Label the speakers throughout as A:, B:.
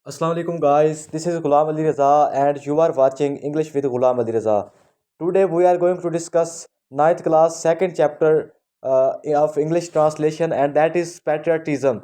A: Assalamu alaikum guys, this is Ghulam Ali Raza and you are watching English with Ghulam Ali Raza. Today we are going to discuss ninth class second chapter of English translation, and that is patriotism.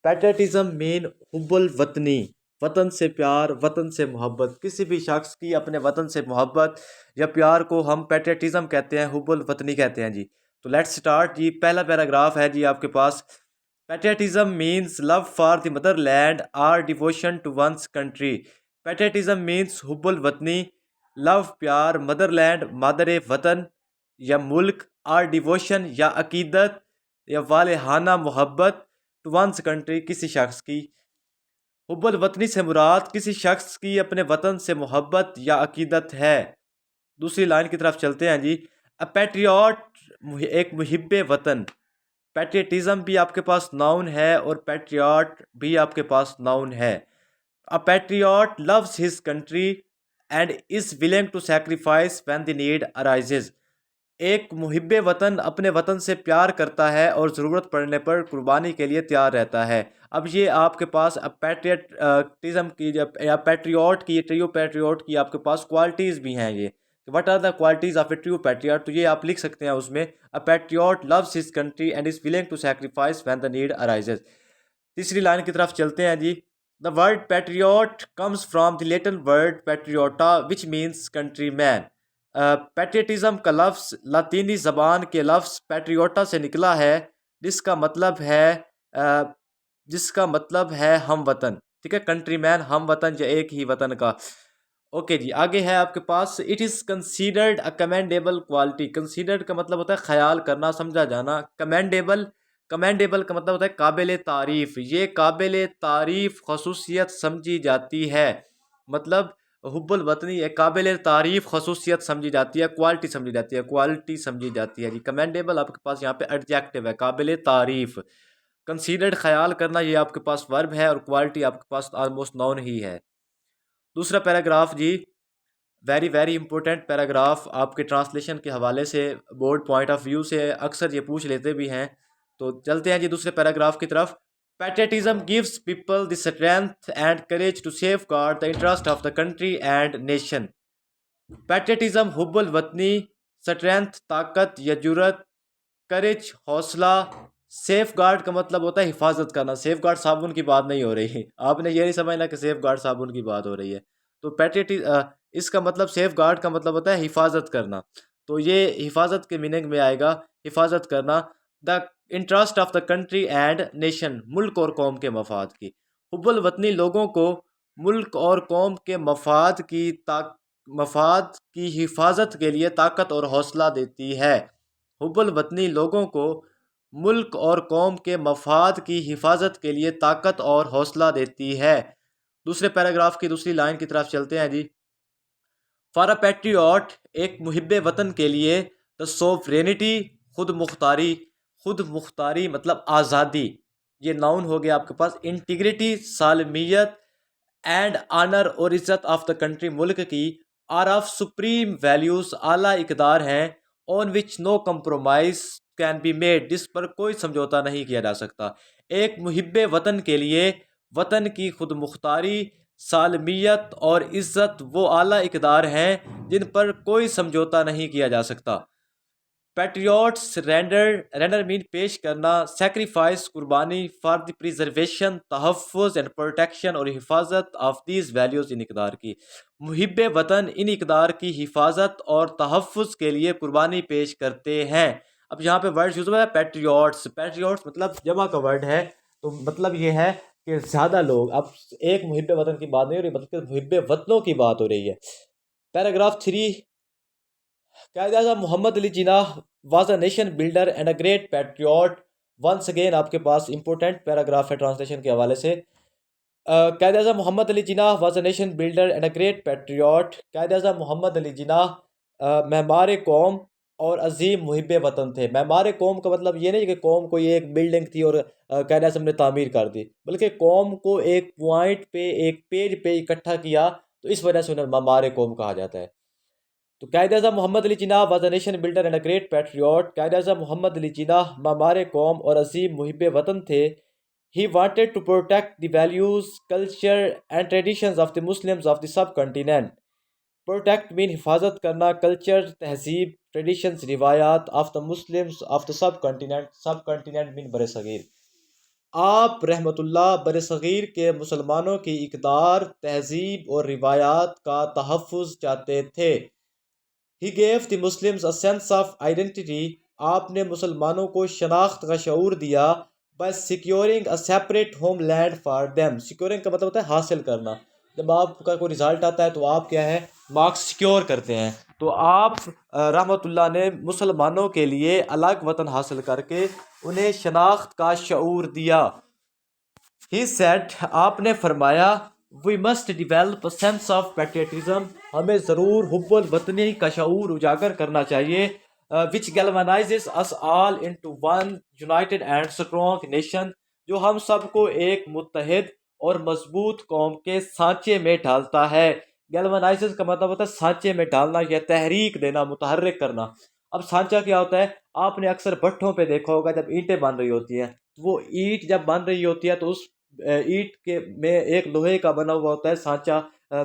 A: Patriotism mean hubbul watni, وطن سے پیار، وطن سے محبت. کسی بھی شخص کی اپنے وطن سے محبت یا پیار کو ہم پیٹریٹزم کہتے ہیں، حب الوطنی کہتے ہیں جی. تو لیٹس سٹارٹ جی. پہلا پیراگراف ہے جی آپ کے پاس. Patriotism means love for the motherland or devotion to one's country. Patriotism means حب الوطنی، لو پیار، مدر لینڈ مادر وطن یا ملک، اور ڈیووشن یا عقیدت یا والہانہ محبت، ٹو ونس کنٹری کسی شخص کی. حب الوطنی سے مراد کسی شخص کی اپنے وطن سے محبت یا عقیدت ہے. دوسری لائن کی طرف چلتے ہیں جی. اے پیٹریوٹ ایک محب وطن. پیٹریٹزم بھی آپ کے پاس ناؤن ہے اور پیٹریوٹ بھی آپ کے پاس ناؤن ہے. A patriot loves his country and is willing to sacrifice when the need arises. ایک محب وطن اپنے وطن سے پیار کرتا ہے اور ضرورت پڑنے پر قربانی کے لیے تیار رہتا ہے. اب یہ آپ کے پاس پیٹریٹزم کی یا پیٹریوٹ کی، ٹریو پیٹریوٹ کی آپ کے پاس کوالٹیز بھی ہیں. یہ what are the qualities of a true patriot, تو یہ آپ لکھ سکتے ہیں اس میں. A patriot loves his country and is willing to sacrifice when the need arises. تیسری لائن کی طرف چلتے ہیں جی. The word patriot comes from the Latin word patriota which means country man. Patriotism کا لفظ لاطینی زبان کے لفظ پیٹریوٹا سے نکلا ہے، جس کا مطلب ہے ہم وطن. ٹھیک ہے، کنٹری مین ہم وطن یا ایک ہی وطن کا. اوکے جی، آگے ہے آپ کے پاس. It is considered a commendable quality. Considered کا مطلب ہوتا ہے خیال کرنا، سمجھا جانا. کمینڈیبل کا مطلب ہوتا ہے قابل تعریف. یہ قابل تعریف خصوصیت سمجھی جاتی ہے. مطلب حب الوطنی ایک قابل تعریف خصوصیت سمجھی جاتی ہے، کوالٹی سمجھی جاتی ہے جی. کمینڈیبل آپ کے پاس یہاں پہ ایڈجیکٹو ہے، قابل تعریف. کنسیڈرڈ خیال کرنا، یہ آپ کے پاس ورب ہے، اور کوالٹی آپ کے پاس آلموسٹ ناؤن ہی ہے. دوسرا پیراگراف جی، ویری ویری امپورٹنٹ پیراگراف. آپ کے ٹرانسلیشن کے حوالے سے بورڈ پوائنٹ آف ویو سے اکثر یہ پوچھ لیتے بھی ہیں. تو چلتے ہیں جی دوسرے پیراگراف کی طرف. Patriotism gives people the strength and courage to safeguard the interest of the country and nation. Patriotism حب الوطنی، اسٹرینتھ طاقت یا جرت، کریج حوصلہ، سیف گارڈ کا مطلب ہوتا ہے حفاظت کرنا. سیف گارڈ صابن کی بات نہیں ہو رہی، آپ نے یہ نہیں سمجھنا کہ سیف گارڈ صابن کی بات ہو رہی ہے. تو اس کا مطلب سیف گارڈ کا مطلب ہوتا ہے حفاظت کرنا. تو یہ حفاظت کے میننگ میں آئے گا، حفاظت کرنا. The interest of the country and nation, ملک اور قوم کے مفاد کی. حب الوطنی لوگوں کو ملک اور قوم کے مفاد کی حفاظت کے لیے طاقت اور حوصلہ دیتی ہے. حب الوطنی لوگوں کو ملک اور قوم کے مفاد کی حفاظت کے لیے طاقت اور حوصلہ دیتی ہے. دوسرے پیراگراف کی دوسری لائن کی طرف چلتے ہیں جی. فار اے پیٹریوٹ ایک محب وطن کے لیے، دا سوورینٹی خود مختاری مطلب آزادی، یہ ناؤن ہو گیا آپ کے پاس. انٹیگریٹی سالمیت اینڈ آنر اور عزت آف دا کنٹری ملک کی، آر آف سپریم ویلیوز اعلیٰ اقدار ہیں، آن وچ نو کمپرومائز کین بی میڈ جس پر کوئی سمجھوتا نہیں کیا جا سکتا. ایک محب وطن کے لیے وطن کی خود مختاری، سالمیت اور عزت وہ اعلیٰ اقدار ہیں جن پر کوئی سمجھوتا نہیں کیا جا سکتا. پیٹریوٹس رینڈر مین پیش کرنا، سیکریفائس قربانی، فار دی پریزرویشن تحفظ اینڈ پروٹیکشن اور حفاظت آف دیز ویلیوز ان اقدار کی. محب وطن ان اقدار کی حفاظت اور تحفظ کے لیے قربانی پیش کرتے ہیں. اب یہاں پہ ورڈ یوز ہوا ہے پیٹریوٹس مطلب جمع کا ورڈ ہے، تو مطلب یہ ہے کہ زیادہ لوگ. اب ایک محب وطن کی بات نہیں ہو رہی بلکہ محب وطنوں کی بات ہو رہی ہے. Paragraph 3. Quaid-e-Azam Muhammad Ali Jinnah was a nation builder and a great patriot. Once again آپ کے پاس امپورٹنٹ پیراگراف ہے ٹرانسلیشن کے حوالے سے. Quaid-e-Azam Muhammad Ali Jinnah was a nation builder and a great patriot. Quaid-e-Azam Muhammad Ali جناح معمار قوم اور عظیم محب وطن تھے. معمار قوم کا مطلب یہ نہیں کہ قوم کوئی ایک بلڈنگ تھی اور قائد اعظم نے تعمیر کر دی، بلکہ قوم کو ایک پوائنٹ پہ، ایک پیج پہ اکٹھا کیا، تو اس وجہ سے انہیں معمار قوم کہا جاتا ہے. تو Quaid-e-Azam Muhammad Ali Jinnah was a nation builder and a great patriot. Quaid-e-Azam Muhammad Ali جناح معمار قوم اور عظیم محب وطن تھے. He wanted to protect the values, culture and traditions of the Muslims of the subcontinent. Protect mean حفاظت کرنا, culture تہذیب, traditions روایات of the Muslims of the subcontinent mean بر صغیر. آپ رحمۃ اللہ بر صغیر کے مسلمانوں کی اقدار, تہذیب اور روایات کا تحفظ چاہتے تھے. He gave the Muslims a sense of identity. آپ نے مسلمانوں کو شناخت کا شعور دیا. By securing a separate homeland for them. Securing کا مطلب ہوتا ہے حاصل کرنا. جب آپ کا کوئی رزلٹ آتا ہے تو آپ کیا ہے, مارکس سیکیور کرتے ہیں. تو آپ رحمۃ اللہ نے مسلمانوں کے لیے الگ وطن حاصل کر کے انہیں شناخت کا شعور دیا. He said, آپ نے فرمایا, we must develop a sense of patriotism. ہمیں ضرور حب الوطنی کا شعور اجاگر کرنا چاہیے. Which galvanizes us all into one united and strong nation. جو ہم سب کو ایک متحد اور مضبوط قوم کے سانچے میں ڈالتا ہے. گیلوانائزز کا مطلب ہوتا ہے سانچے میں ڈالنا یا تحریک دینا, متحرک کرنا. اب سانچہ کیا ہوتا ہے, آپ نے اکثر بھٹوں پہ دیکھا ہوگا جب اینٹیں بن رہی ہوتی ہیں, وہ اینٹ جب بن رہی ہوتی ہے تو اس اینٹ کے میں ایک لوہے کا بنا ہوا ہوتا ہے سانچہ,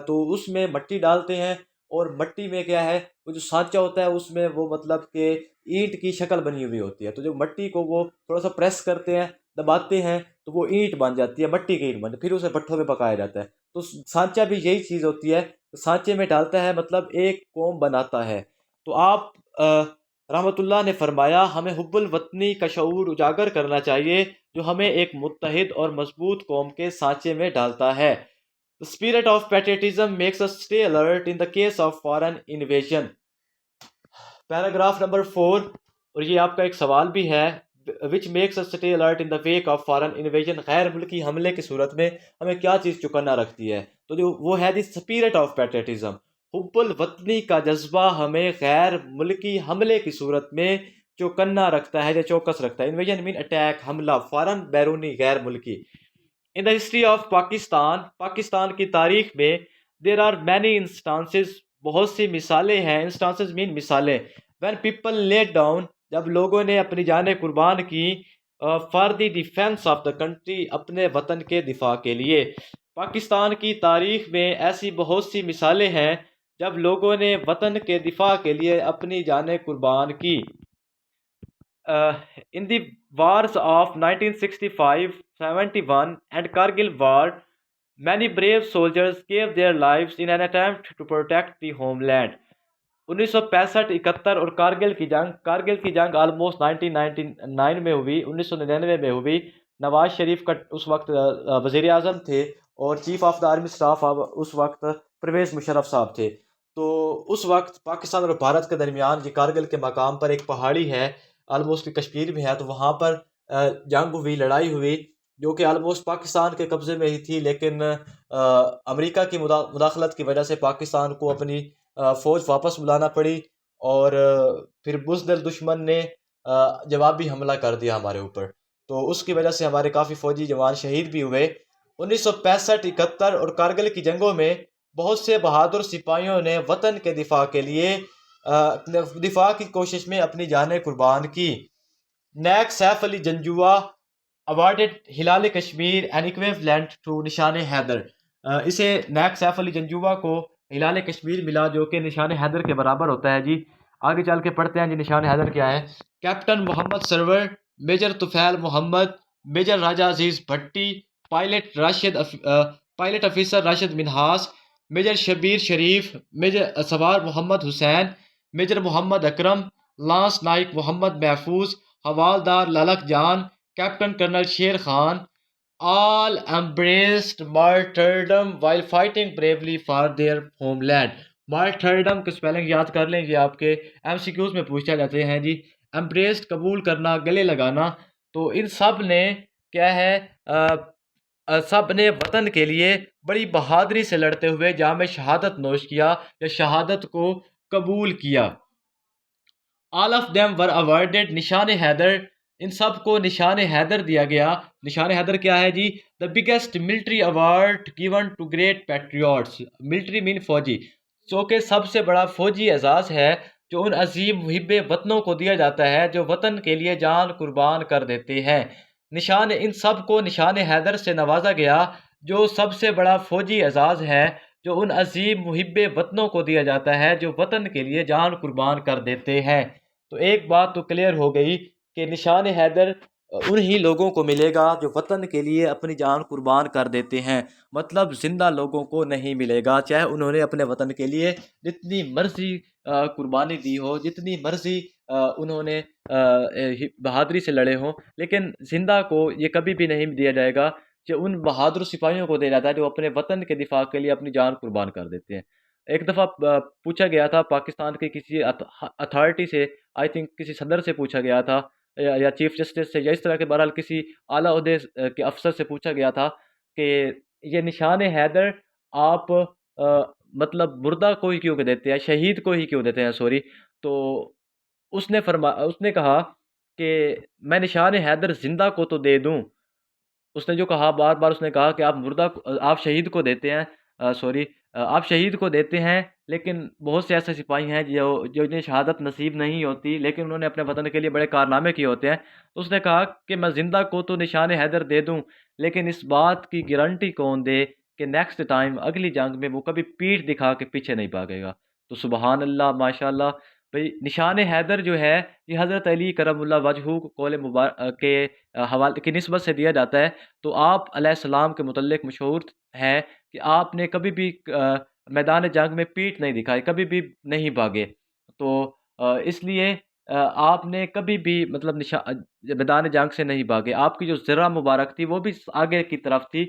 A: تو اس میں مٹی ڈالتے ہیں اور مٹی میں کیا ہے, وہ جو سانچہ ہوتا ہے اس میں وہ مطلب کہ اینٹ کی شکل بنی ہوئی ہوتی ہے. تو جو مٹی کو وہ تھوڑا سا پریس کرتے ہیں, دباتے ہیں, تو وہ اینٹ بن جاتی ہے, مٹی کی اینٹ بن جاتی ہے, پھر اسے بھٹوں میں پکایا جاتا ہے. تو سانچہ بھی یہی چیز ہوتی ہے, سانچے میں ڈالتا ہے مطلب ایک قوم بناتا ہے. تو آپ رحمۃ اللہ نے فرمایا, ہمیں حب الوطنی کا شعور اجاگر کرنا چاہیے جو ہمیں ایک متحد اور مضبوط قوم کے سانچے میں ڈالتا ہے. The spirit of patriotism makes us stay alert in the case of foreign invasion. Paragraph number 4, اور یہ آپ کا ایک سوال بھی ہے, which makes us stay alert in the wake of foreign invasion. غیر ملکی حملے کی صورت میں ہمیں کیا چیز چوکنا رکھتی ہے, تو جو وہ ہے دی spirit of patriotism. حب الوطنی کا جذبہ ہمیں غیر ملکی حملے کی صورت میں چوکنا رکھتا ہے یا چوکس رکھتا ہے. انویژن مین اٹیک, حملہ, فارن بیرونی غیر ملکی. In the history of Pakistan کی تاریخ میں there are many instances, بہت سی مثالیں ہیں. instances mean مثالیں. when people laid down, جب لوگوں نے اپنی جانیں قربان کی, for the defense of the country, اپنے وطن کے دفاع کے لیے. پاکستان کی تاریخ میں ایسی بہت سی مثالیں ہیں جب لوگوں نے وطن کے دفاع کے لیے اپنی جانیں قربان کی. In the wars of 1965, 71 and Kargil war, many brave soldiers gave their lives in an attempt to protect the homeland. 1965, 71 اور کارگل کی جنگ آلموسٹ 1999 میں ہوئی, 1999 میں ہوئی. نواز شریف کا اس وقت وزیر اعظم تھے اور chief of the army staff اس وقت پرویز مشرف صاحب تھے. تو اس وقت پاکستان اور بھارت کے درمیان یہ کارگل کے مقام پر ایک پہاڑی ہے, آلموسٹ کشمیر میں ہے, تو وہاں پر جنگ ہوئی, لڑائی ہوئی, جو کہ آلموسٹ پاکستان کے قبضے میں ہی تھی, لیکن امریکہ کی مداخلت کی وجہ سے پاکستان کو اپنی فوج واپس بلانا پڑی, اور پھر بزدل دشمن نے جوابی حملہ کر دیا ہمارے اوپر. تو اس کی وجہ سے ہمارے کافی فوجی جوان شہید بھی ہوئے. 1965, 71 اور کارگل کی جنگوں میں بہت سے بہادر سپاہیوں نے وطن کے دفاع کے لیے دفاع کی کوشش میں اپنی جانیں قربان کی. Naik Saif Ali Janjua awarded Hilal-e-Kashmir an equivalent to نشان حیدر. اسے نیک سیف علی جنجوعہ کو ہلال کشمیر ملا جو کہ نشان حیدر کے برابر ہوتا ہے. جی آگے چل کے پڑھتے ہیں جی نشان حیدر کیا ہے. Captain Muhammad Sarwar, major Tufail Muhammad, major Raja Aziz Bhatti, pilot officer Rashid Minhas, major Shabbir Sharif, major Sawar Muhammad Hussain, major Muhammad Akram, lance Naik Muhammad Mahfuz, Havildar Lalak Jan, captain colonel Sher Khan, all embraced martyrdom while fighting bravely for their homeland. martyrdom کے سپیلنگ یاد کر لیں, یہ آپ کے ایم سی کیوز میں پوچھا جاتے ہیں جی. embraced قبول کرنا, گلے لگانا. تو ان سب نے کیا ہے, سب نے وطن کے لیے بڑی بہادری سے لڑتے ہوئے جام شہادت نوش کیا یا شہادت کو قبول کیا. all of them were awarded نشان حیدر, ان سب کو نشان حیدر دیا گیا. نشان حیدر کیا ہے جی؟ the biggest military award given to great patriots. military mean فوجی, جو کہ سب سے بڑا فوجی اعزاز ہے جو ان عظیم محب وطنوں کو دیا جاتا ہے جو وطن کے لیے جان قربان کر دیتے ہیں. نشان ان سب کو نشان حیدر سے نوازا گیا، جو سب سے بڑا فوجی اعزاز ہے جو ان عظیم محب وطنوں کو دیا جاتا ہے جو وطن کے لیے جان قربان کر دیتے ہیں۔ تو ایک بات تو کلیئر ہو گئی کہ نشان حیدر انہی لوگوں کو ملے گا جو وطن کے لیے اپنی جان قربان کر دیتے ہیں، مطلب زندہ لوگوں کو نہیں ملے گا، چاہے انہوں نے اپنے وطن کے لیے جتنی مرضی قربانی دی ہو، جتنی مرضی انہوں نے بہادری سے لڑے ہوں، لیکن زندہ کو یہ کبھی بھی نہیں دیا جائے گا کہ ان بہادر سپاہیوں کو دیا جاتا ہے جو اپنے وطن کے دفاع کے لیے اپنی جان قربان کر دیتے ہیں۔ ایک دفعہ پوچھا گیا تھا پاکستان کے کسی اتھارٹی سے، آئی تھنک کسی صدر سے پوچھا گیا تھا یا چیف جسٹس سے، یا اس طرح کے بہرحال کسی اعلیٰ عہدے کے افسر سے پوچھا گیا تھا کہ یہ نشان حیدر آپ مطلب مردہ کو ہی کیوں دیتے ہیں، شہید کو ہی کیوں دیتے ہیں، سوری۔ تو اس نے کہا کہ میں نشان حیدر زندہ کو تو دے دوں، اس نے جو کہا بار بار، اس نے کہا کہ آپ شہید کو دیتے ہیں، سوری، آپ شہید کو دیتے ہیں، لیکن بہت سے ایسے سپاہی ہیں جو انہیں شہادت نصیب نہیں ہوتی لیکن انہوں نے اپنے وطن کے لیے بڑے کارنامے کیے ہوتے ہیں۔ تو اس نے کہا کہ میں زندہ کو تو نشان حیدر دے دوں، لیکن اس بات کی گارنٹی کون دے کہ نیکسٹ ٹائم اگلی جنگ میں وہ کبھی پیٹھ دکھا کے پیچھے نہیں بھاگے گا۔ تو سبحان اللہ، ماشاء اللہ بھئی، نشان حیدر جو ہے یہ حضرت علی کرم اللہ وجہہ کو قول مبارک کے حوالے کی نسبت سے دیا جاتا ہے۔ تو آپ علیہ السلام کے متعلق مشہور ہے کہ آپ نے کبھی بھی میدان جنگ میں پیٹھ نہیں دکھائی، کبھی بھی نہیں بھاگے۔ تو اس لیے آپ نے کبھی بھی مطلب میدان جنگ سے نہیں بھاگے، آپ کی جو ذرہ مبارک تھی وہ بھی آگے کی طرف تھی،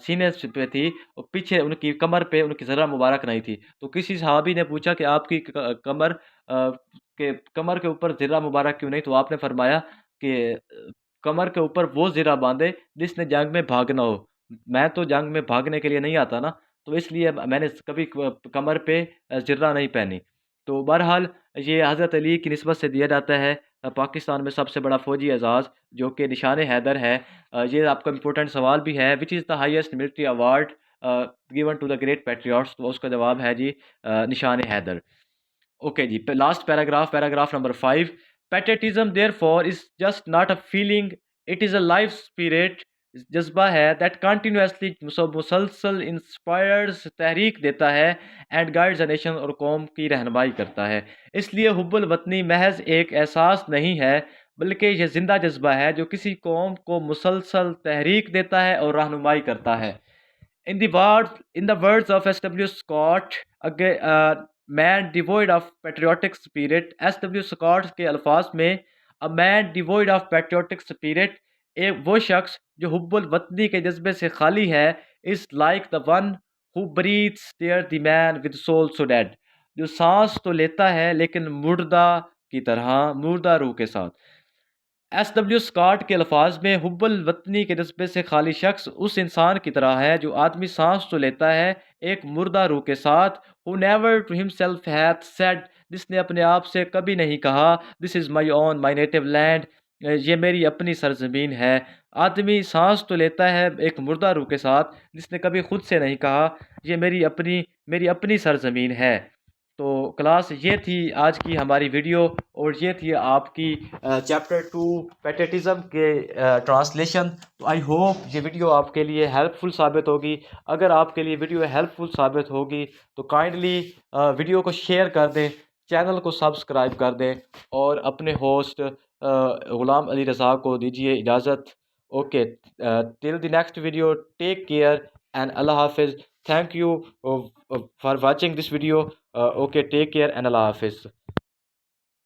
A: سینے پہ تھی، اور پیچھے ان کی کمر پہ ان کی ذرہ مبارک نہیں تھی۔ تو کسی صحابی نے پوچھا کہ آپ کی کمر کے اوپر ذرہ مبارک کیوں نہیں؟ تو آپ نے فرمایا کہ کمر کے اوپر وہ زرہ باندھے جس نے جنگ میں بھاگنا ہو، میں تو جنگ میں بھاگنے کے لیے نہیں آتا نا، تو اس لیے میں نے کبھی کمر پہ زرہ نہیں پہنی۔ تو بہرحال یہ حضرت علی کی نسبت سے دیا جاتا ہے پاکستان میں سب سے بڑا فوجی اعزاز جو کہ نشان حیدر ہے۔ یہ آپ کا امپورٹنٹ سوال بھی ہے، which is the highest military award given to the great patriots, تو اس کا جواب ہے جی نشان حیدر۔ اوکے جی، last paragraph number 5۔ Patriotism therefore is just not a feeling, it is a life spirit, جذبہ ہے دیٹ کنٹینیوسلی مسلسل انسپائرز، تحریک دیتا ہے، اینڈ گائیڈز اے نیشن، اور قوم کی رہنمائی کرتا ہے۔ اس لیے حب الوطنی محض ایک احساس نہیں ہے بلکہ یہ زندہ جذبہ ہے جو کسی قوم کو مسلسل تحریک دیتا ہے اور رہنمائی کرتا ہے۔ In the words of S.W. Scott, a man devoid of patriotic spirit، S.W. Scott کے الفاظ میں a man devoid of patriotic spirit، وہ شخص جو حب الوطنی کے جذبے سے خالی ہے، is like the one who breathes there the man with soul so dead، جو سانس تو لیتا ہے لیکن مردہ کی طرح، مردہ روح کے ساتھ۔ ایس ڈبلیو اسکاٹ کے الفاظ میں حب الوطنی کے جذبے سے خالی شخص اس انسان کی طرح ہے جو آدمی سانس تو لیتا ہے ایک مردہ روح کے ساتھ، who never to himself hath said، جس نے اپنے آپ سے کبھی نہیں کہا this is my own my native land، یہ میری اپنی سرزمین ہے۔ آدمی سانس تو لیتا ہے ایک مردہ روح کے ساتھ جس نے کبھی خود سے نہیں کہا یہ میری اپنی سرزمین ہے۔ تو کلاس یہ تھی آج کی ہماری ویڈیو، اور یہ تھی آپ کی چیپٹر 2 پیٹریٹزم کے ٹرانسلیشن۔ تو آئی ہوپ یہ ویڈیو آپ کے لیے ہیلپ فل ثابت ہوگی۔ اگر آپ کے لیے ویڈیو ہیلپ فل ثابت ہوگی تو کائنڈلی ویڈیو کو شیئر کر دیں، چینل کو سبسکرائب کر دیں، اور اپنے ہوسٹ غلام علی رضا کو دیجیے اجازت۔ Okay, till the next video, take care and Allah hafiz. Thank you for watching this video. Okay, take care and Allah حافظ۔